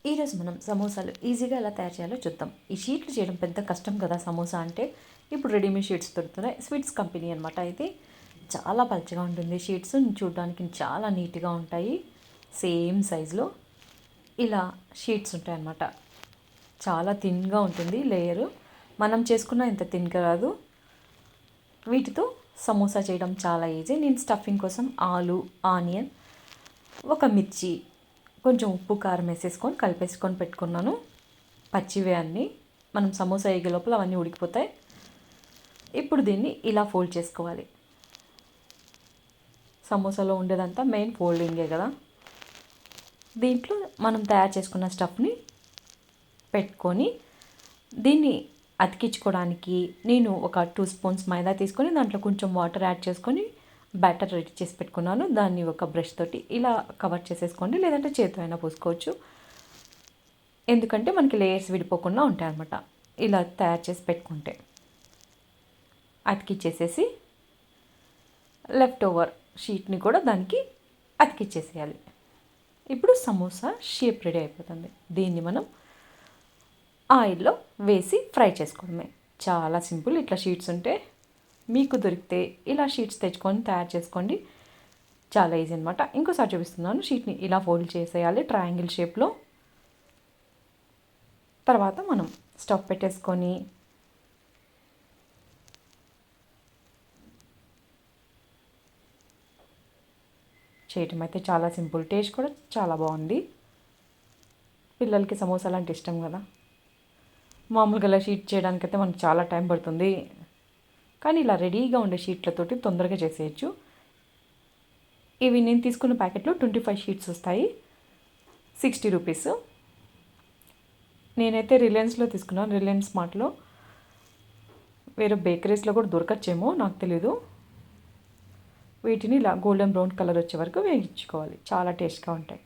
ఈరోజు మనం సమోసాలు ఈజీగా ఎలా తయారు చేయాలో చూద్దాం. ఈ షీట్లు చేయడం పెద్ద కష్టం కదా సమోసా అంటే. ఇప్పుడు రెడీమేడ్ షీట్స్ దొరుకుతున్నాయి. స్వీట్స్ కంపెనీ అనమాట. అయితే చాలా పలుచగా ఉంటుంది షీట్స్, చూడడానికి చాలా నీట్గా ఉంటాయి. సేమ్ సైజులో ఇలా షీట్స్ ఉంటాయన్నమాట. చాలా థిన్గా ఉంటుంది లేయరు. మనం చేసుకున్న ఇంత థిన్గా రాదు. వీటితో సమోసా చేయడం చాలా ఈజీ. నేను స్టఫింగ్ కోసం ఆలు, ఆనియన్, ఒక మిర్చి, కొంచెం ఉప్పు కారం వేసేసుకొని కలిపేసుకొని పెట్టుకున్నాను. పచ్చివే అన్నీ. మనం సమోసా వేగే లోపల అవన్నీ ఉడికిపోతాయి. ఇప్పుడు దీన్ని ఇలా ఫోల్డ్ చేసుకోవాలి. సమోసాలో ఉండేదంతా మెయిన్ ఫోల్డింగే కదా. దీంట్లో మనం తయారు చేసుకున్న స్టఫ్ని పెట్టుకొని దీన్ని అతికించుకోవడానికి నేను ఒక 2 స్పూన్స్ మైదా తీసుకొని దాంట్లో కొంచెం వాటర్ యాడ్ చేసుకొని బ్యాటర్ రెడీ చేసి పెట్టుకున్నాను. దాన్ని ఒక బ్రష్ తోటి ఇలా కవర్ చేసేసుకోండి, లేదంటే చేతితో అయినా పోసుకోవచ్చు. ఎందుకంటే మనకి లేయర్స్ విడిపోకుండా ఉంటాయి అన్నమాట. ఇలా తయారు చేసి పెట్టుకుంటే అతికిచ్చేసేసి లెఫ్ట్ ఓవర్ షీట్ని కూడా దానికి అతికిచ్చేసేయాలి. ఇప్పుడు సమోసా షేప్ రెడీ అయిపోతుంది. దీన్ని మనం ఆయిల్లో వేసి ఫ్రై చేసుకోవడమే. చాలా సింపుల్. ఇట్లా షీట్స్ ఉంటే మీకు దొరికితే ఇలా షీట్స్ తెచ్చుకొని తయారు చేసుకోండి. చాలా ఈజీ అనమాట. ఇంకోసారి చూపిస్తున్నాను. షీట్ని ఇలా ఫోల్డ్ చేసేయాలి ట్రయాంగిల్ షేప్లో. తర్వాత మనం స్టవ్ పెట్టేసుకొని చేయటం అయితే చాలా సింపుల్. టేస్ట్ కూడా చాలా బాగుంది. పిల్లలకి సమోసాలు అంటే ఇష్టం కదా. మామూలుగా ఇలా షీట్ చేయడానికైతే మనకు చాలా టైం పడుతుంది, కానీ ఇలా రెడీగా ఉండే షీట్లతోటి తొందరగా చేసేయచ్చు. ఇవి నేను తీసుకున్న ప్యాకెట్లో 25 షీట్స్ వస్తాయి. 60 రూపీస్. నేనైతే రిలయన్స్లో తీసుకున్నాను, రిలయన్స్ స్మార్ట్లో. వేరే బేకరీస్లో కూడా దొరకచ్చేమో, నాకు తెలీదు. వీటిని ఇలా గోల్డెన్ బ్రౌన్ కలర్ వచ్చే వరకు వేయించుకోవాలి. చాలా టేస్ట్గా ఉంటాయి.